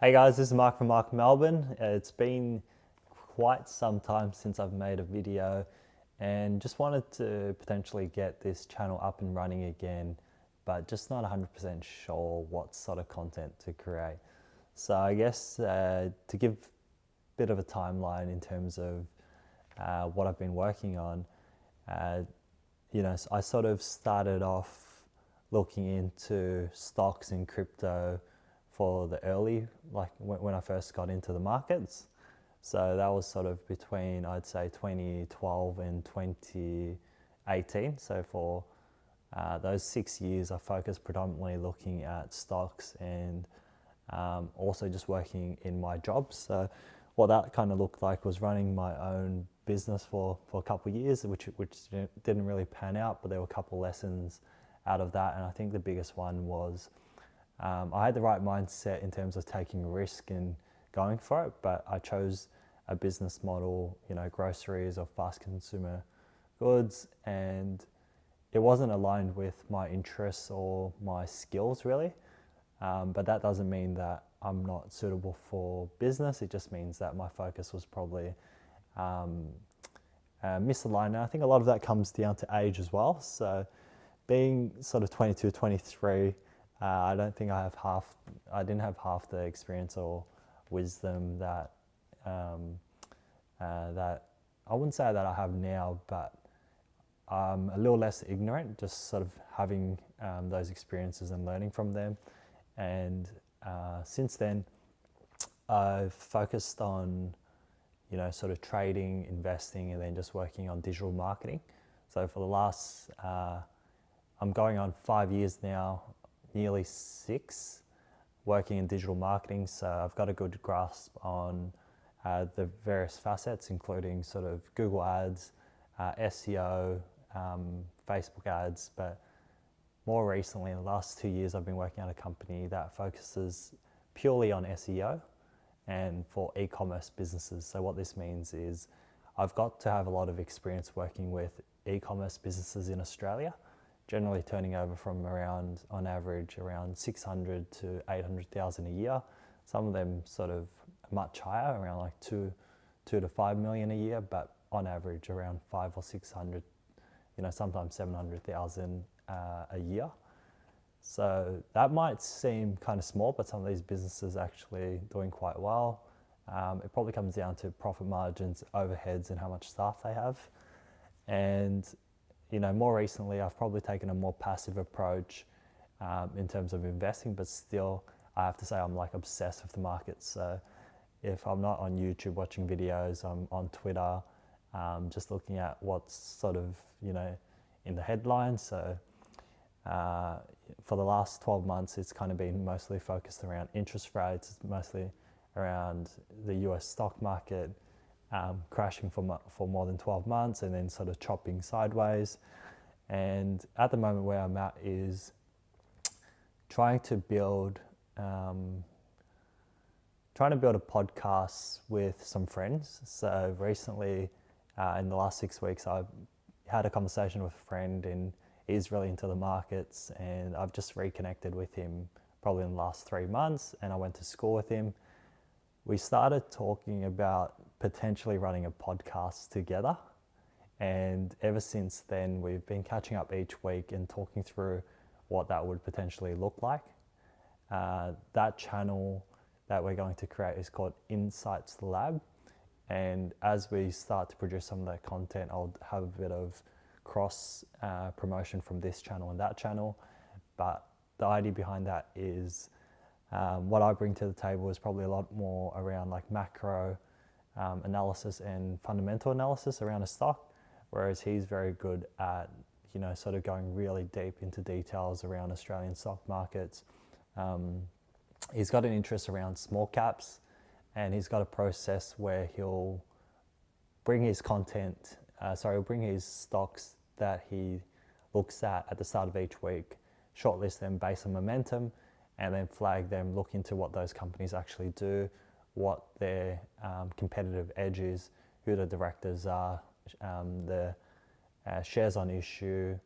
Hey guys, this is Mark from Melbourne. It's been quite some time since I've made a video and just wanted to potentially get this channel up and running again, but just not 100% sure what sort of content to create. So I guess to give a bit of a timeline in terms of what I've been working on, uh, I sort of started off looking into stocks and crypto for the early, like when I first got into the markets. So that was sort of between, I'd say, 2012 and 2018. So for those 6 years, I focused predominantly looking at stocks and also just working in my job. So what that kind of looked like was running my own business for a couple of years, which didn't really pan out, but there were a couple of lessons out of that. And I think the biggest one was I had the right mindset in terms of taking risk and going for it, but I chose a business model, groceries or fast consumer goods, and it wasn't aligned with my interests or my skills really. But that doesn't mean that I'm not suitable for business. It just means that my focus was probably misaligned. And I think a lot of that comes down to age as well. So being sort of 22, 23, I don't think I didn't have half the experience or wisdom that that I wouldn't say that I have now, but I'm a little less ignorant, just sort of having those experiences and learning from them. And since then, I've focused on, sort of trading, investing, and then just working on digital marketing. So for the last, I'm going on 5 years now, nearly 6, working in digital marketing. So I've got a good grasp on the various facets, including sort of Google ads, SEO, Facebook ads. But more recently, in the last 2 years, I've been working at a company that focuses purely on SEO and for e-commerce businesses. So what this means is I've got to have a lot of experience working with e-commerce businesses in Australia, generally turning over from around, on average, around 600 to 800,000 a year. Some of them sort of much higher, around like 2 to 5 million a year, but on average around 5 or 600, sometimes 700,000 a year. So that might seem kind of small, but some of these businesses are actually doing quite well. It probably comes down to profit margins, overheads, and how much staff they have. And more recently, I've probably taken a more passive approach in terms of investing, but still, I have to say I'm like obsessed with the market. So if I'm not on YouTube watching videos, I'm on Twitter, just looking at what's sort of, in the headlines. So for the last 12 months, it's kind of been mostly focused around interest rates. It's mostly around the US stock market, crashing for more than 12 months and then sort of chopping sideways. And at the moment where I'm at is trying to build a podcast with some friends. So recently, in the last 6 weeks, I've had a conversation with a friend and he's really into the markets, and I've just reconnected with him probably in the last 3 months, and I went to school with him. We started talking about potentially running a podcast together, and ever since then we've been catching up each week and talking through what that would potentially look like. That channel that we're going to create is called Insights Lab, and as we start to produce some of that content, I'll have a bit of cross promotion from this channel and that channel. But the idea behind that is what I bring to the table is probably a lot more around like macro analysis and fundamental analysis around a stock, whereas he's very good at sort of going really deep into details around Australian stock markets. He's got an interest around small caps, and he's got a process where he'll bring his content, he'll bring his stocks that he looks at the start of each week, shortlist them based on momentum, and then flag them, look into what those companies actually do, what their competitive edge is, who the directors are, the shares on issue,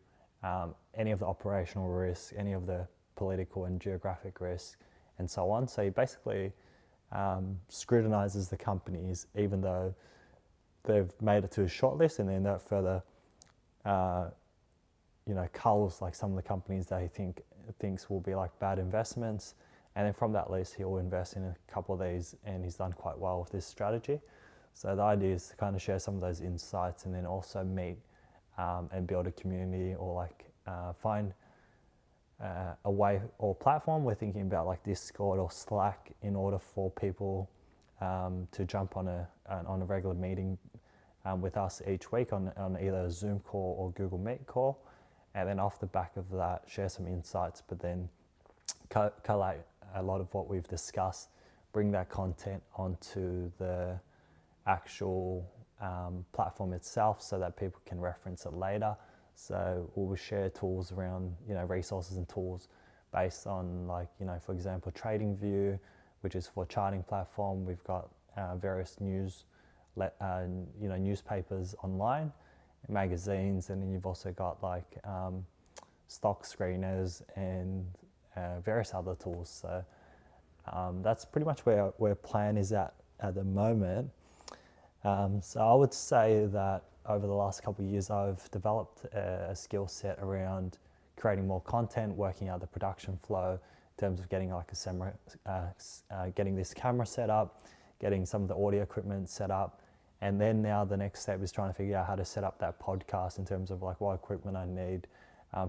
any of the operational risk, any of the political and geographic risk, and so on. So he basically scrutinizes the companies, even though they've made it to a shortlist, and then that further, culls like some of the companies that he thinks will be like bad investments, and then from that list he'll invest in a couple of these, and he's done quite well with this strategy. So the idea is to kind of share some of those insights, and then also meet and build a community, or like find a way or platform. We're thinking about like Discord or Slack, in order for people to jump on a regular meeting with us each week on either a Zoom call or Google Meet call, and then off the back of that share some insights, but then collate a lot of what we've discussed, bring that content onto the actual platform itself so that people can reference it later. So we'll share tools around, resources and tools based on, like, for example, TradingView, which is for charting platform. We've got various newspapers online, magazines, and then you've also got like stock screeners and various other tools. So that's pretty much where plan is at the moment. So I would say that over the last couple of years, I've developed a skill set around creating more content, working out the production flow in terms of getting like getting this camera set up, getting some of the audio equipment set up, and then now the next step is trying to figure out how to set up that podcast in terms of like what equipment I need,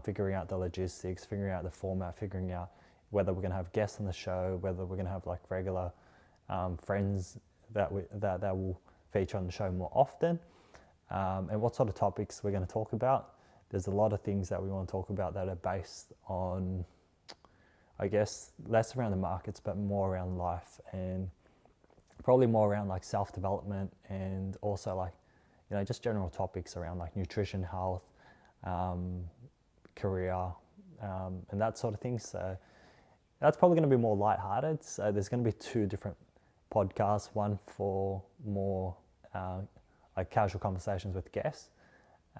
figuring out the logistics, figuring out the format, figuring out whether we're going to have guests on the show, whether we're going to have like regular friends that will feature on the show more often, and what sort of topics we're going to talk about. There's a lot of things that we want to talk about that are based on, I guess, less around the markets, but more around life, and probably more around like self-development, and also like, just general topics around like nutrition, health, career, and that sort of thing. So that's probably going to be more lighthearted. So there's going to be 2 different podcasts, one for more like casual conversations with guests,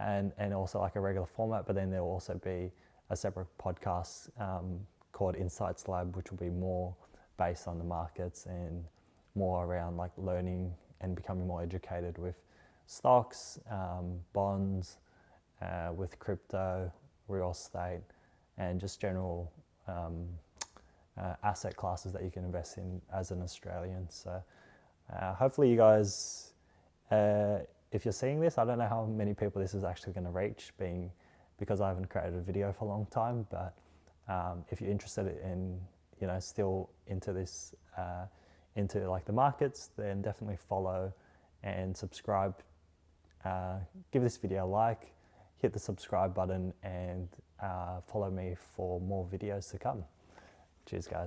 and also like a regular format, but then there will also be a separate podcast called Insights Lab, which will be more based on the markets and more around like learning and becoming more educated with stocks, bonds, with crypto, real estate, and just general asset classes that you can invest in as an Australian. So hopefully you guys, if you're seeing this, I don't know how many people this is actually going to reach, because I haven't created a video for a long time, but if you're interested in, still into this, into like the markets, then definitely follow and subscribe. Give this video a like, hit the subscribe button, and follow me for more videos to come. Cheers, guys.